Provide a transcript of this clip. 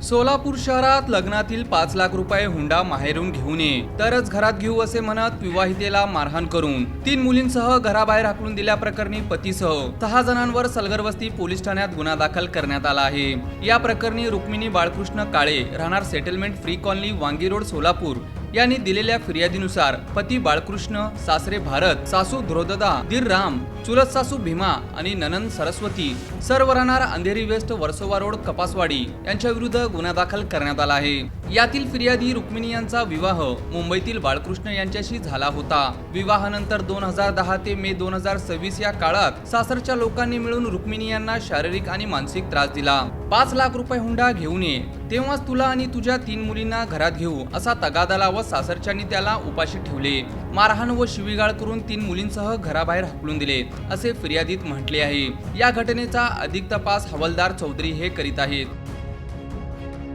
सोलापूर शहरात लग्नातील 5 लाख रुपये हुंडा माहेरून घेऊन ये तरच घरात घेऊ असे म्हणत विवाहितेला मारहाण करून 3 मुलींसह घराबाहेर हाकलून दिल्याप्रकरणी पतीसह 6 जणांवर सलगरवस्ती पोलीस ठाण्यात गुन्हा दाखल करण्यात आला आहे। या प्रकरणी रुक्मिणी बाळकृष्ण काळे राहणार सेटलमेंट फ्री कॉलनी वांगी रोड सोलापूर यांनी दिलेल्या फिर्यादीनुसार पती बाळकृष्ण, सासरे भारत, सासू ध्रोददा, दीर राम, चुलत सासू भीमा आणि ननंद सरस्वती सर्व राहणार अंधेरी वेस्ट वर्सोवा रोड कपासवाडी यांच्या विरुद्ध गुन्हा दाखल करण्यात आला आहे। यातील फिर्यादी रुक्मिणी यांचा विवाह मुंबईतील बाळकृष्ण यांच्याशी झाला होता। विवाहानंतर 2010 ते मे 2026 या काळात सासरच्या लोकांनी मिळून रुक्मिणी यांना शारीरिक आणि मानसिक त्रास दिला। 5 लाख रुपये हुंडा घेऊन ये तेव्हाच तुला आणि तुझ्या 3 मुलींना घरात घेऊ असा तगादा व सासरच्यांनी त्याला उपाशी ठेवले, मारहाण व शिवीगाळ करून 3 मुलींसह घराबाहेर हाकलून दिले असे फिर्यादीत म्हटले आहे। या घटनेचा अधिक तपास हवालदार चौधरी हे करीत आहेत।